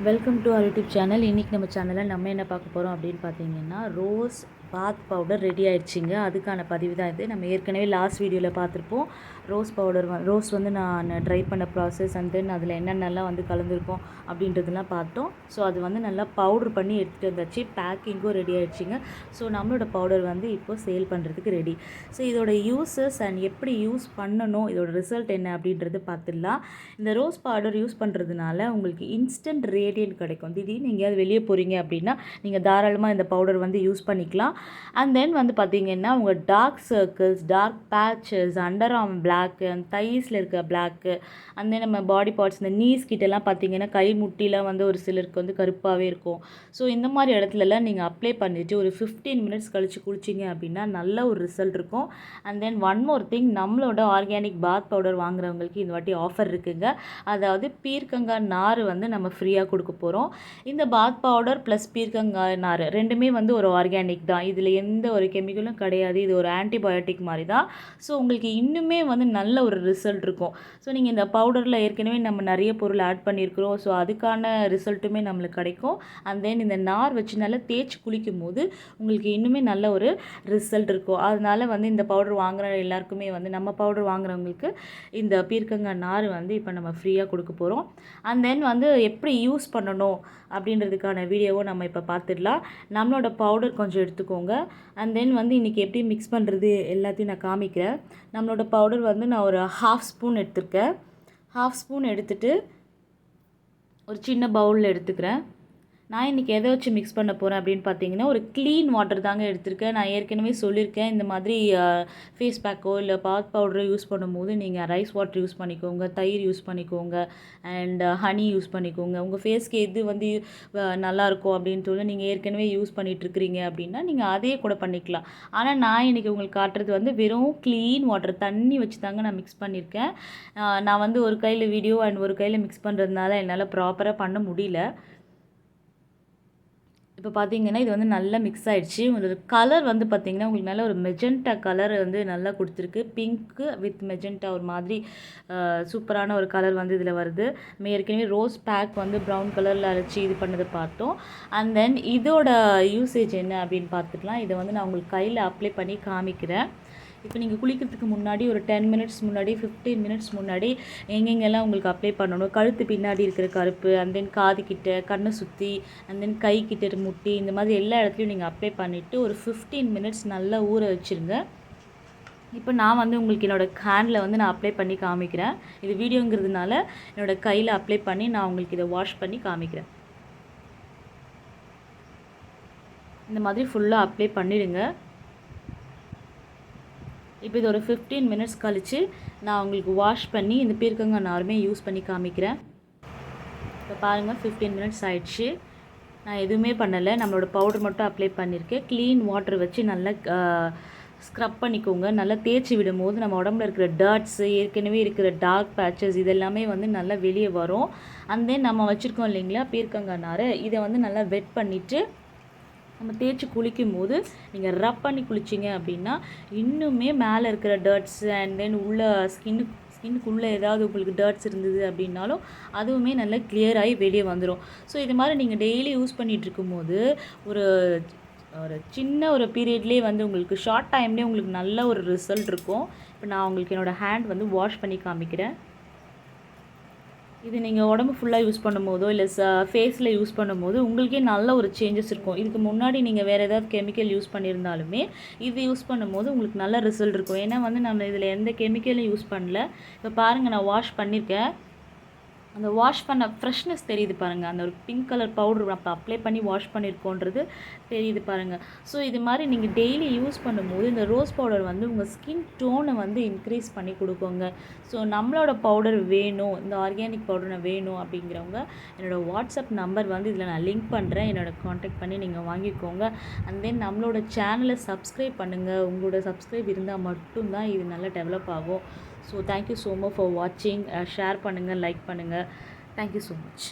Welcome to our YouTube channel. இன்றைக்கி நம்ம சேனலில் நம்ம என்ன பார்க்க போகிறோம் அப்படின்னு பார்த்தீங்கன்னா, ரோஸ் பாத் பவுடர் ரெடி ஆயிடுச்சுங்க. அதுக்கான பதிவு தான் இது. நம்ம ஏற்கனவே லாஸ்ட் வீடியோவில் பார்த்துருப்போம். ரோஸ் வந்து நான் ட்ரை பண்ண ப்ராசஸ் அண்ட் தென் அதில் என்னென்னலாம் வந்து கலந்துருக்கோம் அப்படின்றதெல்லாம் பார்த்தோம். ஸோ அது வந்து நல்லா பவுட்ரு பண்ணி எடுத்துகிட்டு வந்தாச்சு. பேக்கிங்கும் ரெடி ஆகிடுச்சிங்க. ஸோ நம்மளோட பவுடர் வந்து இப்போது சேல் பண்ணுறதுக்கு ரெடி. ஸோ இதோட யூஸஸ் அண்ட் எப்படி யூஸ் பண்ணணும், இதோட ரிசல்ட் என்ன அப்படின்றது பார்த்துடலாம். இந்த ரோஸ் பவுடர் யூஸ் பண்ணுறதுனால உங்களுக்கு இன்ஸ்டன்ட் ரேடியன்ட் கிடைக்கும். திடீர்னு எங்கேயாவது வெளியே போகிறீங்க அப்படின்னா நீங்கள் தாராளமாக இந்த பவுடர் வந்து யூஸ் பண்ணிக்கலாம். அண்ட் தென் வந்து பார்த்திங்கன்னா உங்கள் dark circles, dark patches, under arm black, அந்த தைஸில் இருக்க பிளாக்கு, அண்ட் தென் நம்ம பாடி பார்ட்ஸ் இந்த நீஸ் கிட்டலாம் பார்த்திங்கன்னா கை முட்டிலாம் வந்து ஒரு சிலருக்கு வந்து கருப்பாகவே இருக்கும். ஸோ இந்த மாதிரி இடத்துலலாம் நீங்கள் அப்ளை பண்ணிவிட்டு ஒரு 15 மினிட்ஸ் கழித்து குளிச்சிங்க அப்படின்னா நல்ல ஒரு ரிசல்ட் இருக்கும். And then one more thing, நம்மளோட ஆர்கானிக் பாத் பவுடர் வாங்குறவங்களுக்கு இந்த வாட்டி ஆஃபர் இருக்குங்க. அதாவது பீர்க்கங்காய் நார் வந்து நம்ம ஃப்ரீயாக கொடுக்க போகிறோம். இந்த பாத் பவுடர் ப்ளஸ் பீர்க்கங்காய் நார் ரெண்டுமே வந்து ஒரு ஆர்கானிக் தான். இதில் எந்த ஒரு கெமிக்கலும் கிடையாது. இது ஒரு ஆன்டிபயோட்டிக் மாதிரி தான். ஸோ உங்களுக்கு இன்னுமே வந்து நல்ல ஒரு ரிசல்ட் இருக்கும். ஸோ நீங்கள் இந்த பவுடரில் ஏற்கனவே நம்ம நிறைய பொருள் ஆட் பண்ணியிருக்கிறோம். ஸோ அதுக்கான ரிசல்ட்டுமே நம்மளுக்கு கிடைக்கும். அண்ட் தென் இந்த நார் வச்சு நல்லா தேய்ச்சி குளிக்கும் போது உங்களுக்கு இன்னுமே நல்ல ஒரு ரிசல்ட் இருக்கும். அதனால் வந்து இந்த பவுடர் வாங்குகிற எல்லாருக்குமே வந்து நம்ம பவுடர் வாங்குறவங்களுக்கு இந்த பீர்க்கங்காய் நார் வந்து இப்போ நம்ம ஃப்ரீயாக கொடுக்க போகிறோம். அண்ட் தென் வந்து எப்படி யூஸ் பண்ணணும் அப்படின்றதுக்கான வீடியோவும் நம்ம இப்போ பார்த்துடலாம். நம்மளோட பவுடர் கொஞ்சம் எடுத்துக்கோங்க. அண்ட் தென் வந்து இன்றைக்கி எப்படி மிக்ஸ் பண்ணுறது எல்லாத்தையும் நான் காமிக்கிறேன். நம்மளோட பவுடர் வந்து நான் ஒரு 1/2 ஸ்பூன் எடுத்துருக்கேன். 1/2 ஸ்பூன் எடுத்துகிட்டு ஒரு சின்ன பவுலில் எடுத்துக்கிறேன். நான் இன்றைக்கி எதை வச்சு மிக்ஸ் பண்ண போகிறேன் அப்படின்னு பார்த்தீங்கன்னா, ஒரு க்ளீன் வாட்டர் தாங்க எடுத்திருக்கேன். நான் ஏற்கனவே சொல்லியிருக்கேன், இந்த மாதிரி ஃபேஸ் பேக்கோ இல்லை பாத் பவுடரோ யூஸ் பண்ணும்போது நீங்கள் ரைஸ் வாட்டர் யூஸ் பண்ணிக்கோங்க, தயிர் யூஸ் பண்ணிக்கோங்க, அண்ட் ஹனி யூஸ் பண்ணிக்கோங்க. உங்கள் ஃபேஸ்க்கு எது வந்து நல்லாயிருக்கும் அப்படின்னு சொல்லி நீங்கள் ஏற்கனவே யூஸ் பண்ணிகிட்ருக்கிறீங்க அப்படின்னா நீங்கள் அதே கூட பண்ணிக்கலாம். ஆனால் நான் இன்றைக்கி உங்களுக்கு காட்டுறது வந்து வெறும் க்ளீன் வாட்டர், தண்ணி வச்சு தாங்க நான் மிக்ஸ் பண்ணியிருக்கேன். நான் வந்து ஒரு கையில் வீடியோ அண்ட் ஒரு கையில் மிக்ஸ் பண்ணுறதுனால என்னால் ப்ராப்பராக பண்ண முடியல. இப்போ பார்த்தீங்கன்னா இது வந்து நல்லா மிக்ஸ் ஆகிடுச்சு. ஒரு கலர் வந்து பார்த்திங்கன்னா உங்களுக்கு நல்ல ஒரு மெஜெண்டா கலர் வந்து நல்லா கொடுத்துருக்கு. பிங்க்கு வித் மெஜெண்டா ஒரு மாதிரி சூப்பரான ஒரு கலர் வந்து இதில் வருது. நம்ம ஏற்கனவே ரோஸ் பேக் வந்து ப்ரௌன் கலரில் அரைச்சி இது பண்ணதை பார்த்தோம். அண்ட் தென் இதோட யூசேஜ் என்ன அப்படின்னு பார்த்துக்கலாம். இதை வந்து நான் உங்களுக்கு கையில் அப்ளை பண்ணி காமிக்கிறேன். இப்போ நீங்கள் குளிக்கிறதுக்கு முன்னாடி ஒரு 10 மினிட்ஸ் முன்னாடி, 15 மினிட்ஸ் முன்னாடி எங்கெங்கெல்லாம் உங்களுக்கு அப்ளை பண்ணணும், கழுத்து பின்னாடி இருக்கிற கருப்பு, அண்ட் தென் காது கிட்ட, கண்ணை சுற்றி, அண்ட் தென் கை கிட்ட முட்டி, இந்த மாதிரி எல்லா இடத்துலையும் நீங்கள் அப்ளை பண்ணிவிட்டு ஒரு 15 மினிட்ஸ் நல்லா ஊற வச்சுருங்க. இப்போ நான் வந்து உங்களுக்கு என்னோடய ஹேண்டில் வந்து நான் அப்ளை பண்ணி காமிக்கிறேன். இது வீடியோங்கிறதுனால என்னோடய கையில் அப்ளை பண்ணி நான் உங்களுக்கு இதை வாஷ் பண்ணி காமிக்கிறேன். இந்த மாதிரி ஃபுல்லாக அப்ளை பண்ணிடுங்க. இப்போ இது ஒரு 15 மினிட்ஸ் கழித்து நான் உங்களுக்கு வாஷ் பண்ணி இந்த பீர்க்கங்காய் நாருமே யூஸ் பண்ணி காமிக்கிறேன். இப்போ பாருங்கள் 15 மினிட்ஸ் ஆயிடுச்சு. நான் எதுவுமே பண்ணலை, நம்மளோட பவுடர் மட்டும் அப்ளை பண்ணியிருக்கேன். க்ளீன் வாட்டர் வச்சு நல்லா ஸ்க்ரப் பண்ணிக்கோங்க. நல்லா தேய்ச்சி விடும்போது நம்ம உடம்புல இருக்கிற டர்ட்ஸு, ஏற்கனவே இருக்கிற டார்க் பேச்சஸ் இதெல்லாமே வந்து நல்லா வெளியே வரும். அண்ட் தென் நம்ம வச்சுருக்கோம் இல்லைங்களா பீர்க்கங்காய் நார், இதை வந்து நல்லா வெட் பண்ணிவிட்டு நம்ம தேய்ச்சி குளிக்கும் போது நீங்கள் ரப் பண்ணி குளிச்சிங்க அப்படின்னா இன்னுமே மேலே இருக்கிற டர்ட்ஸ் அண்ட் தென் உள்ள ஸ்கின்னுக்குள்ளே ஏதாவது உங்களுக்கு டர்ட்ஸ் இருந்தது அப்படின்னாலும் அதுவுமே நல்லா கிளியராகி வெளியே வந்துடும். ஸோ இது மாதிரி நீங்கள் டெய்லி யூஸ் பண்ணிகிட்டு இருக்கும்போது ஒரு ஒரு சின்ன ஒரு பீரியட்லேயே வந்து உங்களுக்கு ஷார்ட் டைம்லேயே உங்களுக்கு நல்ல ஒரு ரிசல்ட் இருக்கும். இப்போ நான் உங்களுக்கு என்னோடய ஹேண்ட் வந்து வாஷ் பண்ணி காமிக்கிறேன். இது நீங்கள் உடம்பு ஃபுல்லாக யூஸ் பண்ணும்போதோ இல்லை ஃபேஸில் யூஸ் பண்ணும்போது உங்களுக்கே நல்ல ஒரு சேஞ்சஸ் இருக்கும். இதுக்கு முன்னாடி நீங்கள் வேறு ஏதாவது கெமிக்கல் யூஸ் பண்ணியிருந்தாலுமே இது யூஸ் பண்ணும்போது உங்களுக்கு நல்ல ரிசல்ட் இருக்கும். ஏன்னா வந்து நம்ம இதில் எந்த கெமிக்கலும் யூஸ் பண்ணல. இப்போ பாருங்கள், நான் வாஷ் பண்ணியிருக்கேன். அந்த வாஷ் பண்ண ஃப்ரெஷ்னஸ் தெரியுது பாருங்கள். அந்த ஒரு பிங்க் கலர் பவுடர் அப்போ அப்ளை பண்ணி வாஷ் பண்ணியிருக்கோன்றது தெரியுது பாருங்கள். ஸோ இது மாதிரி நீங்கள் டெய்லி யூஸ் பண்ணும்போது இந்த ரோஸ் பவுடர் வந்து உங்கள் ஸ்கின் டோனை வந்து இன்க்ரீஸ் பண்ணி கொடுக்குங்க. ஸோ நம்மளோட பவுடர் வேணும், இந்த ஆர்கானிக் பவுடர் வேணும் அப்படிங்கிறவங்க என்னோடய வாட்ஸ்அப் நம்பர் வந்து இதில் நான் லிங்க் பண்ணுறேன். என்னோடய காண்டாக்ட் பண்ணி நீங்கள் வாங்கிக்கோங்க. அண்ட் தென் நம்மளோட சேனலை சப்ஸ்கிரைப் பண்ணுங்கள். உங்களோட சப்ஸ்கிரைப் இருந்தால் மட்டும்தான் இது நல்லா டெவலப் ஆகும். So thank you so much for வாட்சிங். ஷேர் பண்ணுங்கள், லைக் பண்ணுங்கள். Thank you so much.